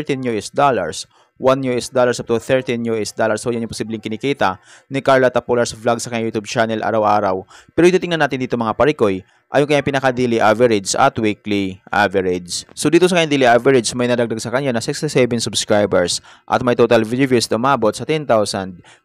13 US dollars. 1 US dollars up to 13 US dollars. So, yan yung posibleng kinikita ni Carla Tapolar's vlog sa kanyang YouTube channel araw-araw. Pero ito tingnan natin dito mga parikoy, ay yung kanyang pinaka-daily average at weekly average. So, dito sa kanyang daily average, may nadagdag sa kanya na 67 subscribers at may total video views na umabot sa 10,000.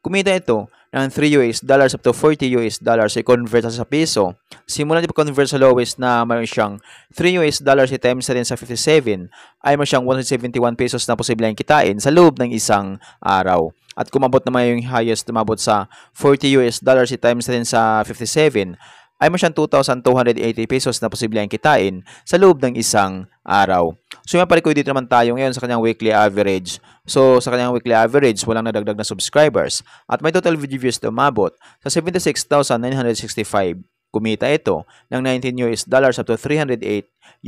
Kumita ito ng 3 US dollars up to 40 US dollars. I-convert sa piso. Simulan din convert sa lowest na mayroon siyang 3 US dollars i-times natin sa 57 ay mayroon siyang 171 pesos na posibleng kitain sa loob ng isang araw. At kumabot naman yung highest umabot sa 40 US dollars i-times natin sa 57 ay mayroon siyang 2,280 pesos na posibleng kitain sa loob ng isang araw. So, yung parikoy dito naman tayo ngayon sa kanyang weekly average. So, sa kanyang weekly average, walang nadagdag na subscribers at may total video views na umabot sa 76,965. Kumita ito ng 19 US dollars up to 308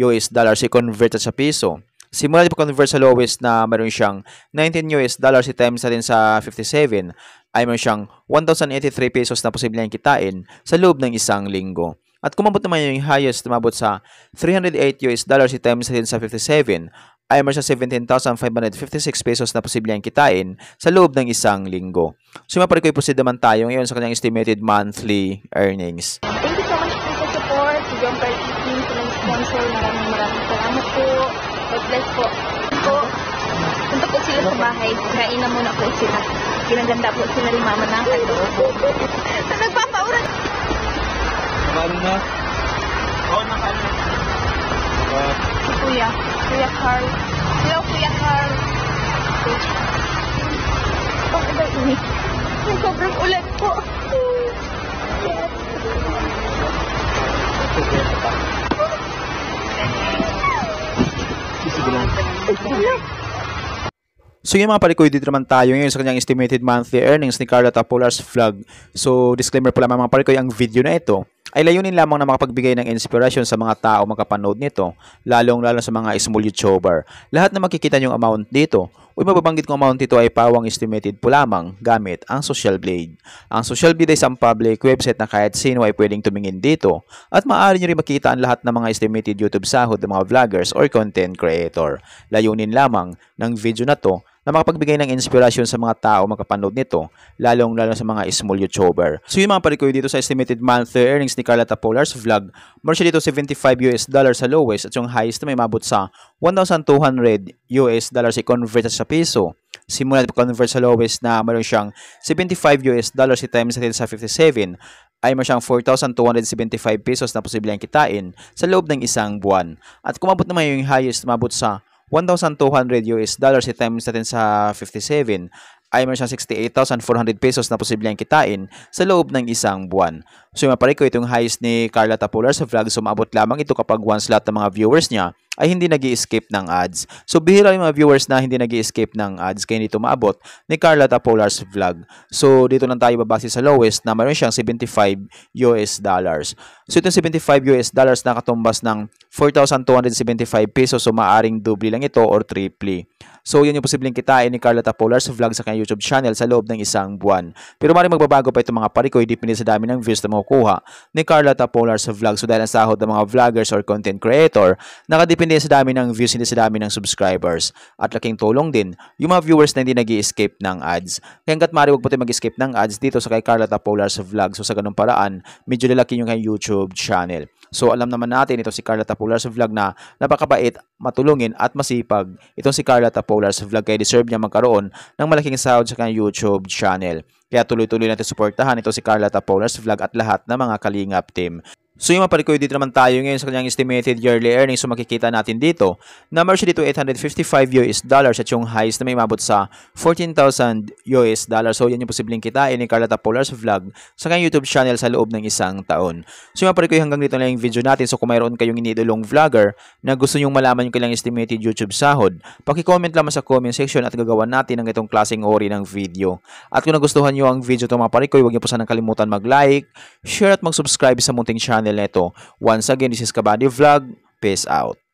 US dollars i-convert sa piso. Simula din convert sa lowest na mayroon siyang 19 US dollars i-times natin sa 57 ay mayroon siyang 1,083 pesos na posibleng kitain sa loob ng isang linggo. At kumabot naman yung highest umabot sa 308 US dollars i-times natin sa 57 ay mayroon siyang 17,556 pesos na posibleng kitain sa loob ng isang linggo. So, maparikoy proceed naman tayo ngayon sa kanyang estimated monthly earnings. Thank you so much po sa support. Si John Carl Eating, sa mga sponsor. Maraming salamat po. God bless po. Punta po sa bahay. Kain na muna po sila. Ginaganda po sila ni mama ng adobo. Nagpapauran. Ano na? Oo, Kuya. Kuya Carl. Hello, Kuya Carl. Ang ulan ini. Sobrang ulan po. So yung mga palikoy, dito naman tayo ngayon sa kanyang estimated monthly earnings ni Carla Tapolar's vlog. So disclaimer po lamang mga palikoy, ang video na ito ay layunin lamang na makapagbigay ng inspirasyon sa mga tao makapanood nito, lalong-lalo sa mga small YouTuber. Lahat na makikita yung amount dito, o mababanggit kong amount dito ay pawang estimated po lamang gamit ang Social Blade. Ang Social Blade ay isang public website na kahit sino ay pwedeng tumingin dito at maaari nyo rin makita ang lahat ng mga estimated YouTube sahod ng mga vloggers or content creator. Layunin lamang ng video na to na makapagbigay ng inspirasyon sa mga tao makapanood nito, lalong-lalo sa mga small YouTuber. So yung mga palikoy dito sa estimated monthly earnings ni Carla Tapolar's vlog, meron siya dito $75 sa lowest at yung highest na may mabot sa $1,200 i-convert sa piso. Simula convert sa lowest na meron siyang $75 i-times natin sa 57 ay meron siyang 4,275 pesos na posibleng kitain sa loob ng isang buwan. At kung mabot naman yung highest, mabot sa $1,200 i-times natin sa 57 ay meron siyang 68,400 pesos na posibleng kitain sa loob ng isang buwan. So yung mapariko, itong highest ni Carla Tapolar sa vlog, so maabot lamang ito kapag once lahat ng mga viewers niya ay hindi nag-i-escape ng ads. So bihira yung mga viewers na hindi nag-i-escape ng ads kaya dito maabot ni Carla Tapolar's vlog. So dito lang tayo babase sa lowest na meron siyang $75. So itong $75 na katumbas ng 4,275 pesos, so maaring doble lang ito or triple. So yun yung posibleng kitain ni Carla Tapolar's vlog sa kanyang YouTube channel sa loob ng isang buwan. Pero maaaring magbabago pa itong mga parikoy depende sa dami ng views na makukuha ni Carla Tapolar's vlog. So dahil ang sahod ng mga vloggers or content creator, nakadepende sa dami ng views, hindi sa dami ng subscribers. At laking tulong din yung mga viewers na hindi nag-i-escape ng ads. Kaya hanggat maaari huwag po tayo mag-escape ng ads dito sa kay Carla Tapolar's vlog. So sa ganung paraan, medyo lalaki yung kanyang YouTube channel. So alam naman natin ito si Carla Tapolar's vlog na napakabait, matulungin at masipag. Itong si Carla Tapolar's vlog kaya deserve niya magkaroon ng malaking sahod sa kanyang YouTube channel. Kaya tuloy-tuloy natin suportahan ito si Carla Tapolar's vlog at lahat ng mga Kalingap team. So yung maparikoy, dito naman tayo ngayon sa kanyang estimated yearly earnings. So makikita natin dito na meron siya dito $855 at yung highest na may mabot sa $14,000. So yan yung posibleng kitain ni Carla Tapolar's vlog sa kanyang YouTube channel sa loob ng isang taon. So yung maparikoy, hanggang dito lang yung video natin. So kung mayroon kayong iniidolong vlogger na gusto nyong malaman yung kailang estimated YouTube sahod, paki-comment lamang sa comment section at gagawan natin ng itong klaseng ori ng video. At kung nagustuhan nyo ang video ito mga parikoy, huwag niyo po sanang kalimutan mag-like, share at mag-subscribe sa munting channel neto. Once again, this is Kabady Vlog. Peace out.